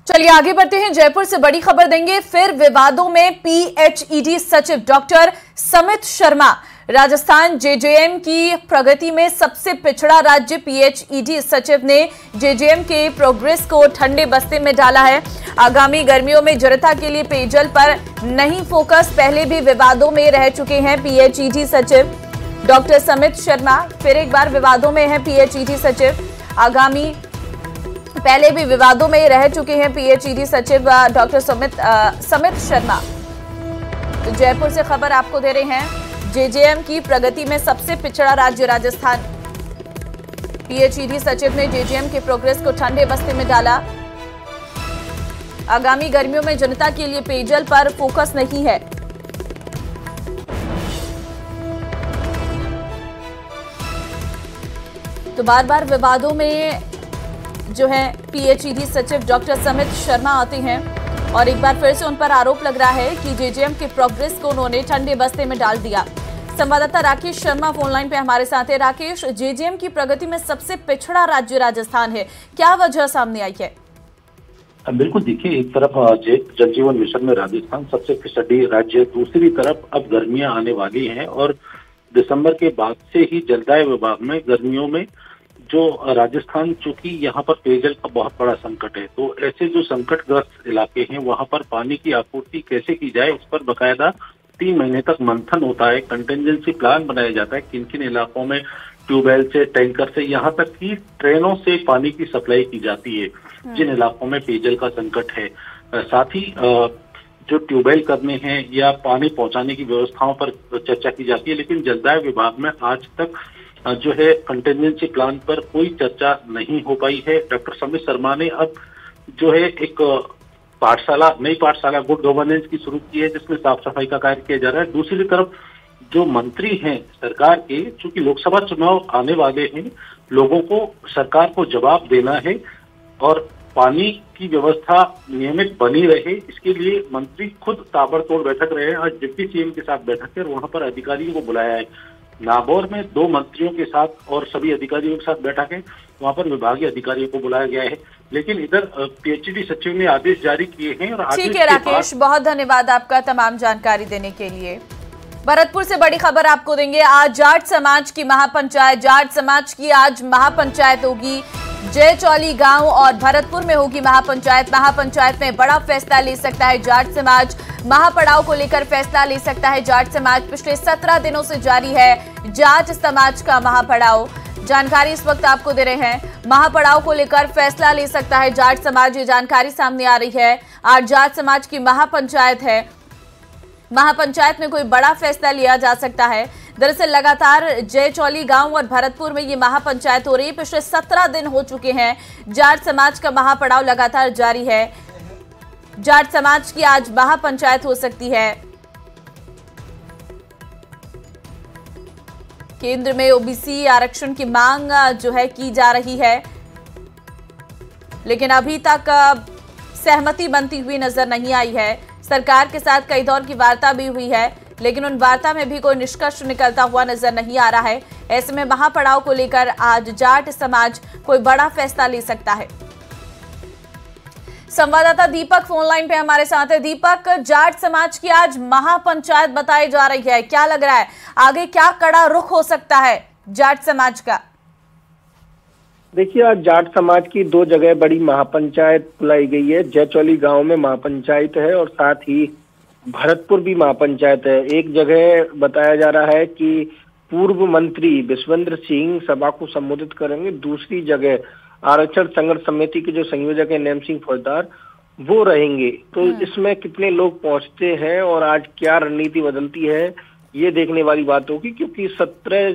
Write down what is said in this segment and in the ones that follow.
चलिए आगे बढ़ते हैं। जयपुर से बड़ी खबर देंगे। फिर विवादों में पीएचईडी सचिव डॉक्टर समित शर्मा। राजस्थान जेजेएम की प्रगति में सबसे पिछड़ा राज्य। पीएचईडी सचिव ने जेजेएम के प्रोग्रेस को ठंडे बस्ते में डाला है। आगामी गर्मियों में जनता के लिए पेयजल पर नहीं फोकस। पहले भी विवादों में रह चुके हैं पीएचईडी सचिव डॉक्टर समित शर्मा। फिर एक बार विवादों में है पीएचईडी सचिव। पहले भी विवादों में रह चुके हैं पीएचईडी सचिव डॉक्टर समित शर्मा। तो जयपुर से खबर आपको दे रहे हैं। जेजेएम की प्रगति में सबसे पिछड़ा राज्य राजस्थान। पीएचईडी सचिव ने जेजेएम के प्रोग्रेस को ठंडे बस्ते में डाला। आगामी गर्मियों में जनता के लिए पेयजल पर फोकस नहीं है। तो बार बार विवादों में जो है पीएचईडी सचिव डॉक्टर समित शर्मा आते हैं और एक बार फिर से उन पर आरोप लग रहा है कि जेजेएम के प्रोग्रेस को उन्होंने ठंडे बस्ते में डाल दिया। संवाददाता राकेश शर्मा फोन लाइन पे हमारे साथ है। राकेश, जेजेएम की प्रगति में सबसे पिछड़ा राज्य राजस्थान है, क्या वजह सामने आई है? बिल्कुल, देखिए, एक तरफ जल जीवन मिशन में राजस्थान सबसे पिछड़ी राज्य, दूसरी तरफ अब गर्मियां आने वाली हैं और दिसंबर के बाद से ही जलदाय विभाग में गर्मियों में जो राजस्थान, चूंकि यहाँ पर पेयजल का बहुत बड़ा संकट है, तो ऐसे जो संकटग्रस्त इलाके हैं वहां पर पानी की आपूर्ति कैसे की जाए, इस पर बकायदा 3 महीने तक मंथन होता है। कंटिजेंसी प्लान बनाया जाता है किन किन इलाकों में ट्यूबवेल से, टैंकर से, यहाँ तक कि ट्रेनों से पानी की सप्लाई की जाती है जिन इलाकों में पेयजल का संकट है। साथ ही जो ट्यूबवेल करने हैं या पानी पहुंचाने की व्यवस्थाओं पर चर्चा की जाती है, लेकिन जलदाय विभाग में आज तक जो है कंटिजेंसी प्लान पर कोई चर्चा नहीं हो पाई है। डॉक्टर समित शर्मा ने अब जो है एक नई पाठशाला गुड गवर्नेंस की शुरू की है, जिसमें साफ सफाई का कार्य किया जा रहा है। दूसरी तरफ जो मंत्री हैं सरकार के, चूंकि लोकसभा चुनाव आने वाले हैं, लोगों को, सरकार को जवाब देना है और पानी की व्यवस्था नियमित बनी रहे, इसके लिए मंत्री खुद ताबड़तोड़ बैठक रहे हैं। आज डिप्टी सीएम के साथ बैठक है और वहां पर अधिकारियों को बुलाया है। नागौर में 2 मंत्रियों के साथ और सभी अधिकारियों के साथ बैठक है, वहां पर विभागीय अधिकारियों को बुलाया गया है। लेकिन इधर पीएचईडी सचिव ने आदेश जारी किए हैं और ठीक है राकेश, बहुत धन्यवाद आपका तमाम जानकारी देने के लिए। भरतपुर से बड़ी खबर आपको देंगे। आज जाट समाज की महापंचायत, जाट समाज की आज महापंचायत होगी। जयचौली गांव और भरतपुर में होगी महापंचायत। महापंचायत में बड़ा फैसला ले सकता है जाट समाज। महापड़ाव को लेकर फैसला ले सकता है जाट समाज। पिछले 17 दिनों से जारी है जाट समाज का महापड़ाव। जानकारी इस वक्त आपको दे रहे हैं। महापड़ाव को लेकर फैसला ले सकता है जाट समाज, ये जानकारी सामने आ रही है। आज जाट समाज की महापंचायत है। महापंचायत में कोई बड़ा फैसला लिया जा सकता है। दरअसल लगातार जयचौली गांव और भरतपुर में ये महापंचायत हो रही है। पिछले 17 दिन हो चुके हैं। जाट समाज का महापड़ाव लगातार जारी है। जाट समाज की आज महापंचायत हो सकती है। केंद्र में ओबीसी आरक्षण की मांग जो है की जा रही है, लेकिन अभी तक सहमति बनती हुई नजर नहीं आई है। सरकार के साथ कई दौर की वार्ता भी हुई है, लेकिन उन वार्ता में भी कोई निष्कर्ष निकलता हुआ नजर नहीं आ रहा है। ऐसे में महापड़ाव को लेकर आज जाट समाज कोई बड़ा फैसला ले सकता है। संवाददाता दीपक फोन लाइन पे हमारे साथ है। दीपक, जाट समाज की आज महापंचायत बताई जा रही है, क्या लग रहा है आगे क्या कड़ा रुख हो सकता है जाट समाज का? देखिए, आज जाट समाज की 2 जगह बड़ी महापंचायत बुलाई गई है। जयचौली गांव में महापंचायत है और साथ ही भरतपुर भी महापंचायत है। एक जगह बताया जा रहा है कि पूर्व मंत्री विश्वेंद्र सिंह सभा को संबोधित करेंगे। दूसरी जगह आरक्षण संघर्ष समिति के जो संयोजक है नेम सिंह फौजदार, वो रहेंगे। तो इसमें कितने लोग पहुंचते हैं और आज क्या रणनीति बदलती है, ये देखने वाली बात होगी, क्योंकि 17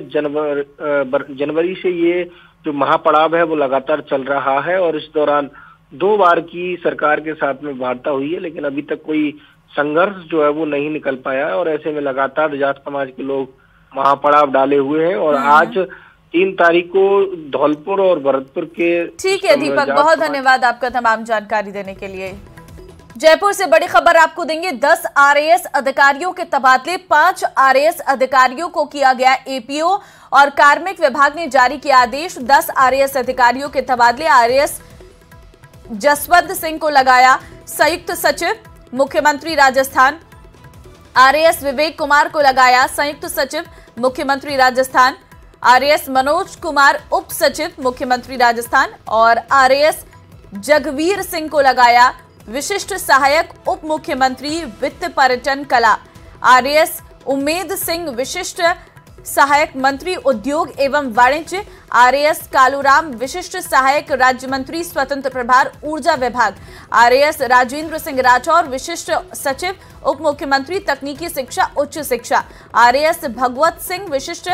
जनवरी से ये जो महापड़ाव है वो लगातार चल रहा है और इस दौरान 2 बार की सरकार के साथ में वार्ता हुई है, लेकिन अभी तक कोई संघर्ष जो है वो नहीं निकल पाया है और ऐसे में लगातार जाट समाज के लोग महापड़ाव डाले हुए हैं। और आज 3 तारीख को धौलपुर और भरतपुर के। ठीक है दीपक, बहुत धन्यवाद आपका तमाम जानकारी देने के लिए। जयपुर से बड़ी खबर आपको देंगे। 10 आरएएस अधिकारियों के तबादले, 5 आरएएस अधिकारियों को किया गया एपीओ और कार्मिक विभाग ने जारी किया आदेश। 10 आरएएस अधिकारियों के तबादले। आरएएस जसवंत सिंह को लगाया संयुक्त सचिव, मुख्यमंत्री राजस्थान। आरएएस विवेक कुमार को लगाया संयुक्त सचिव, मुख्यमंत्री राजस्थान। आरएएस मनोज कुमार उप सचिव, मुख्यमंत्री राजस्थान। और आरएएस जगवीर सिंह को लगाया विशिष्ट सहायक उप मुख्यमंत्री वित्त पर्यटन कला। आरएएस उम्मेद सिंह विशिष्ट सहायक मंत्री उद्योग एवं वाणिज्य। आरएएस कालूराम विशिष्ट सहायक राज्य मंत्री स्वतंत्र प्रभार ऊर्जा विभाग। आरएएस राजेंद्र सिंह राठौर विशिष्ट सचिव उप मुख्यमंत्री तकनीकी शिक्षा उच्च शिक्षा। आरएएस भगवत सिंह विशिष्ट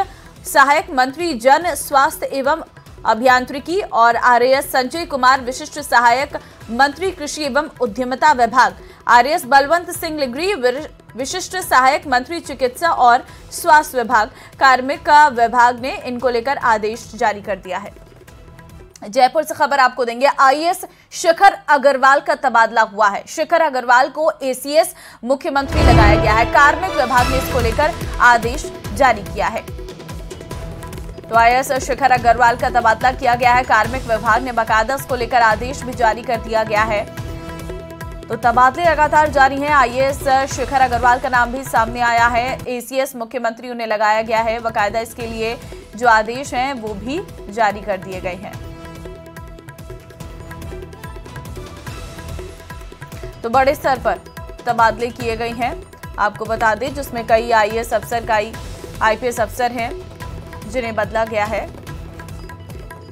सहायक मंत्री जन स्वास्थ्य एवं अभियांत्रिकी। और आरएएस संजय कुमार विशिष्ट सहायक मंत्री कृषि एवं उद्यमिता विभाग। आरएएस बलवंत सिंह लिगरी विशिष्ट सहायक मंत्री चिकित्सा और स्वास्थ्य विभाग। कार्मिक विभाग ने इनको लेकर आदेश जारी कर दिया है। जयपुर से खबर आपको देंगे। आईएएस शिखर अग्रवाल का तबादला हुआ है। शिखर अग्रवाल को एसीएस मुख्यमंत्री लगाया गया है। कार्मिक विभाग ने इसको लेकर आदेश जारी किया है। तो आईएएस शिखर अग्रवाल का तबादला किया गया है। कार्मिक विभाग ने बाकायदा इसको लेकर आदेश भी जारी कर दिया गया है। तो तबादले लगातार जारी हैं। आईएएस शिखर अग्रवाल का नाम भी सामने आया है। एसीएस मुख्यमंत्री उन्हें लगाया गया है। बाकायदा इसके लिए जो आदेश हैं वो भी जारी कर दिए गए हैं। तो बड़े स्तर पर तबादले किए गए हैं, आपको बता दें, जिसमें कई आईएएस अफसर, कई आईपीएस अफसर हैं जिन्हें बदला गया है।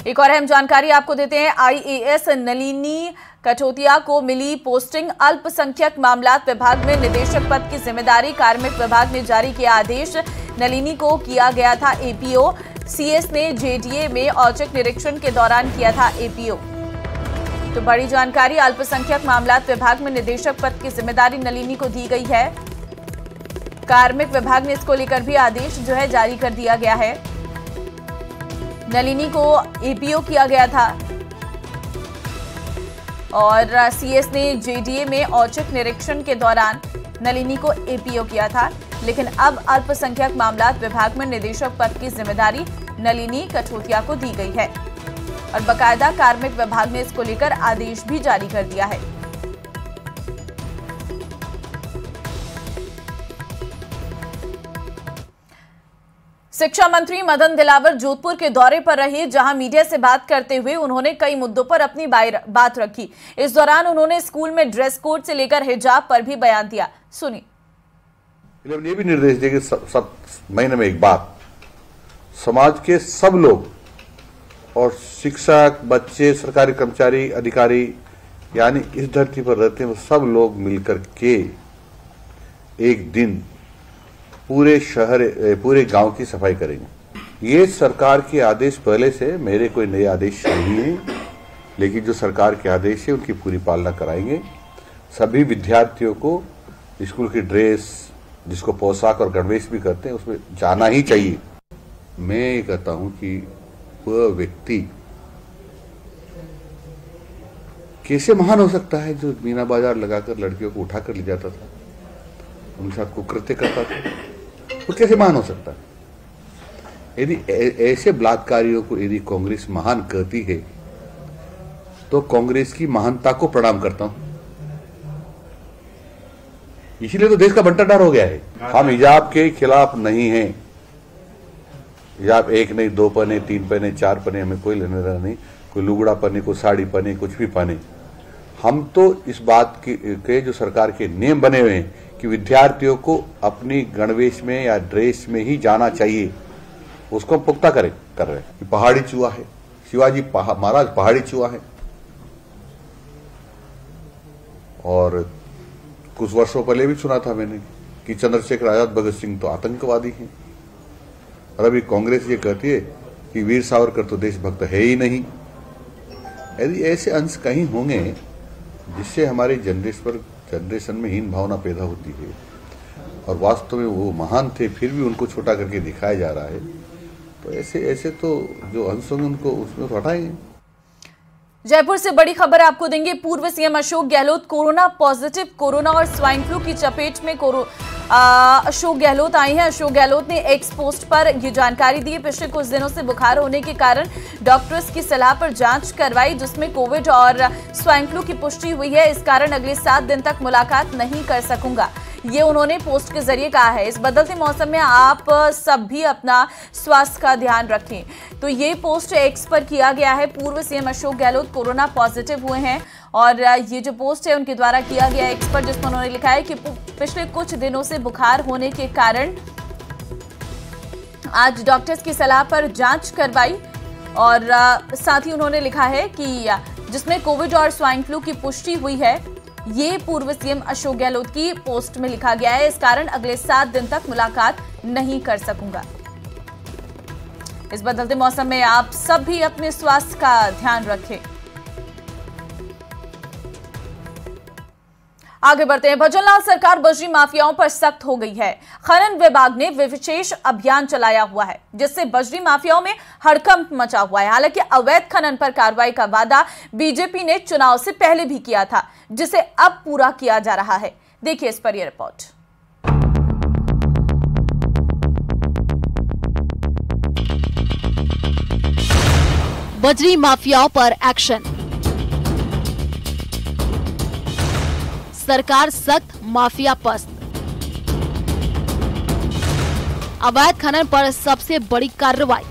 एक और अहम जानकारी आपको देते हैं। आईएएस नलिनी कठोतिया को मिली पोस्टिंग। अल्पसंख्यक मामलात विभाग में निदेशक पद की जिम्मेदारी। कार्मिक विभाग ने जारी किया आदेश। नलिनी को किया गया था एपीओ। सीएस ने जेडीए में औचक निरीक्षण के दौरान किया था एपीओ। तो बड़ी जानकारी, अल्पसंख्यक मामलात विभाग में निदेशक पद की जिम्मेदारी नलिनी को दी गई है। कार्मिक विभाग ने इसको लेकर भी आदेश जो है जारी कर दिया गया है। नलिनी को एपीओ किया गया था और सीएस ने जेडीए में औचक निरीक्षण के दौरान नलिनी को एपीओ किया था। लेकिन अब अल्पसंख्यक मामलात विभाग में निदेशक पद की जिम्मेदारी नलिनी कठोतिया को दी गई है और बाकायदा कार्मिक विभाग ने इसको लेकर आदेश भी जारी कर दिया है। शिक्षा मंत्री मदन दिलावर जोधपुर के दौरे पर रहे, जहां मीडिया से बात करते हुए उन्होंने कई मुद्दों पर अपनी बात रखी। इस दौरान उन्होंने स्कूल में ड्रेस कोड से लेकर हिजाब पर भी बयान दिया। सुनिए। ये भी निर्देश दिए कि सब महीने में एक बार समाज के सब लोग और शिक्षक, बच्चे, सरकारी कर्मचारी, अधिकारी, यानी इस धरती पर रहते हैं वो सब लोग मिलकर के एक दिन पूरे शहर, पूरे गांव की सफाई करेंगे। ये सरकार के आदेश पहले से, मेरे कोई नए आदेश नहीं है, लेकिन जो सरकार के आदेश है उनकी पूरी पालना कराएंगे। सभी विद्यार्थियों को स्कूल की ड्रेस, जिसको पोशाक और गणवेश भी करते हैं, उसमें जाना ही चाहिए। मैं ये कहता हूं कि वह व्यक्ति कैसे महान हो सकता है जो मीना बाजार लगाकर लड़कियों को उठाकर ले जाता था, उनके साथ कुकृत्य करता था, वो कैसे महान हो सकता है? यदि ऐसे बलात्कारियों को यदि कांग्रेस महान कहती है तो कांग्रेस की महानता को प्रणाम करता हूं। इसीलिए तो देश का बंटाढार हो गया है। हम हिजाब के खिलाफ नहीं हैं। हिजाब एक नहीं, दो पहने, तीन पहने, चार पहने, हमें कोई लेने देना नहीं। कोई लुगड़ा पहने, कोई साड़ी पहने, कुछ भी पहने, हम तो इस बात के जो सरकार के नियम बने हुए हैं कि विद्यार्थियों को अपनी गणवेश में या ड्रेस में ही जाना चाहिए, उसको हम पुख्ता कर रहे हैं। पहाड़ी चूहा है, शिवाजी महाराज पहाड़ी चूहा है। और कुछ वर्षों पहले भी सुना था मैंने कि चंद्रशेखर आजाद, भगत सिंह तो आतंकवादी हैं। और अभी कांग्रेस ये कहती है कि वीर सावरकर तो देशभक्त है ही नहीं। यदि ऐसे अंश कहीं होंगे जिससे हमारी जनरेशन में हीन भावना पैदा होती है और वास्तव में वो महान थे फिर भी उनको छोटा करके दिखाया जा रहा है, तो ऐसे तो जो अंश होंगे उनको उसमें तो हटाएंगे। जयपुर से बड़ी खबर आपको देंगे। पूर्व CM Ashok Gehlot corona positive. Corona और स्वाइन फ्लू की चपेट में अशोक गहलोत आए हैं। अशोक गहलोत ने एक्स पोस्ट पर यह जानकारी दी। पिछले कुछ दिनों से बुखार होने के कारण डॉक्टर्स की सलाह पर जांच करवाई, जिसमें कोविड और स्वाइन फ्लू की पुष्टि हुई है। इस कारण अगले 7 दिन तक मुलाकात नहीं कर सकूंगा, ये उन्होंने पोस्ट के जरिए कहा है। इस बदलते मौसम में आप सब भी अपना स्वास्थ्य का ध्यान रखें। तो ये पोस्ट एक्स पर किया गया है। पूर्व CM Ashok Gehlot corona positive हुए हैं और ये जो पोस्ट है उनके द्वारा किया गया एक्स पर, जिसमें उन्होंने लिखा है कि पिछले कुछ दिनों से बुखार होने के कारण आज डॉक्टर्स की सलाह पर जांच करवाई और साथ ही उन्होंने लिखा है कि जिसमें कोविड और स्वाइन फ्लू की पुष्टि हुई है। ये पूर्व सीएम अशोक गहलोत की पोस्ट में लिखा गया है। इस कारण अगले 7 दिन तक मुलाकात नहीं कर सकूंगा। इस बदलते मौसम में आप सब भी अपने स्वास्थ्य का ध्यान रखें। आगे बढ़ते हैं। भजनलाल सरकार बजरी माफियाओं पर सख्त हो गई है। खनन विभाग ने विशेष अभियान चलाया हुआ है, जिससे बजरी माफियाओं में हड़कंप मचा हुआ है। हालांकि अवैध खनन पर कार्रवाई का वादा बीजेपी ने चुनाव से पहले भी किया था, जिसे अब पूरा किया जा रहा है। देखिए इस पर यह रिपोर्ट। बजरी माफियाओं पर एक्शन, सरकार सख्त, माफिया पस्त। अवैध खनन पर सबसे बड़ी कार्रवाई।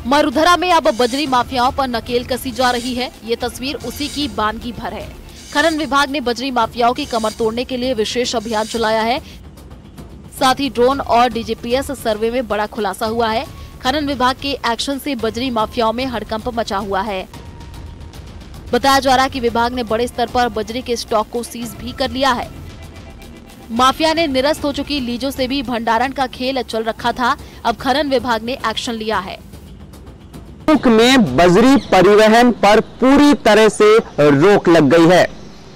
मरुधरा में अब बजरी माफियाओं पर नकेल कसी जा रही है। ये तस्वीर उसी की बानगी भर है। खनन विभाग ने बजरी माफियाओं की कमर तोड़ने के लिए विशेष अभियान चलाया है। साथ ही ड्रोन और डीजीपीएस सर्वे में बड़ा खुलासा हुआ है। खनन विभाग के एक्शन से बजरी माफियाओं में हड़कंप मचा हुआ है। बताया जा रहा है कि विभाग ने बड़े स्तर पर बजरी के स्टॉक को सीज भी कर लिया है। माफिया ने निरस्त हो चुकी लीजों से भी भंडारण का खेल चल रखा था। अब खनन विभाग ने एक्शन लिया है। में बजरी परिवहन पर पूरी तरह से रोक लग गई है।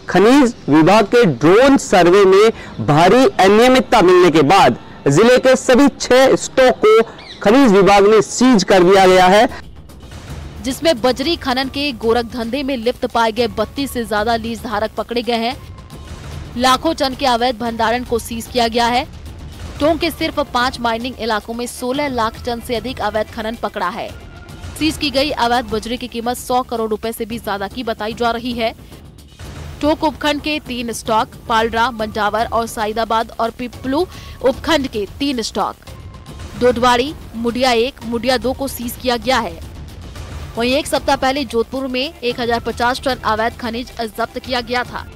खनिज विभाग के ड्रोन सर्वे में भारी अनियमितता मिलने के बाद जिले के सभी 6 स्टॉक को खनिज विभाग ने सीज कर दिया गया है, जिसमें बजरी खनन के गोरख धंधे में लिप्त पाए गए 32 से ज्यादा लीज धारक पकड़े गए हैं। लाखों टन के अवैध भंडारण को सीज किया गया है। टोंक के सिर्फ 5 माइनिंग इलाकों में 16 लाख टन से अधिक अवैध खनन पकड़ा है। सीज की गई अवैध बजरी की कीमत 100 करोड़ रुपए से भी ज्यादा की बताई जा रही है। टोंक उपखंड के 3 स्टॉक, पालड़ा, मंडावर और साइदाबाद और पिपलू उपखंड के 3 स्टॉक, डोडवाड़ी, मुडिया 1, मुडिया 2 को सीज किया गया है। वहीं एक सप्ताह पहले जोधपुर में 1050 टन अवैध खनिज जब्त किया गया था।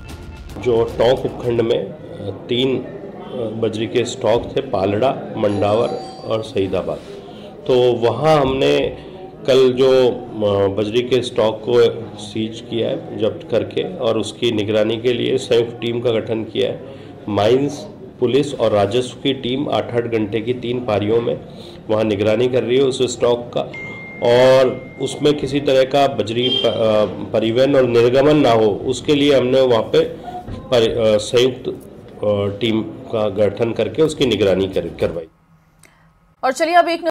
जो टोंक उपखंड में 3 बजरी के स्टॉक थे, पालड़ा, मंडावर और सईदाबाद, तो वहाँ हमने कल जो बजरी के स्टॉक को सीज किया है जब्त करके, और उसकी निगरानी के लिए संयुक्त टीम का गठन किया है। माइंस, पुलिस और राजस्व की टीम 8-8 घंटे की 3 पारियों में वहाँ निगरानी कर रही है उस स्टॉक का, और उसमें किसी तरह का बजरी परिवहन और निर्गमन ना हो, उसके लिए हमने वहाँ पे संयुक्त टीम का गठन करके उसकी निगरानी करवाई। और चलिए अब एक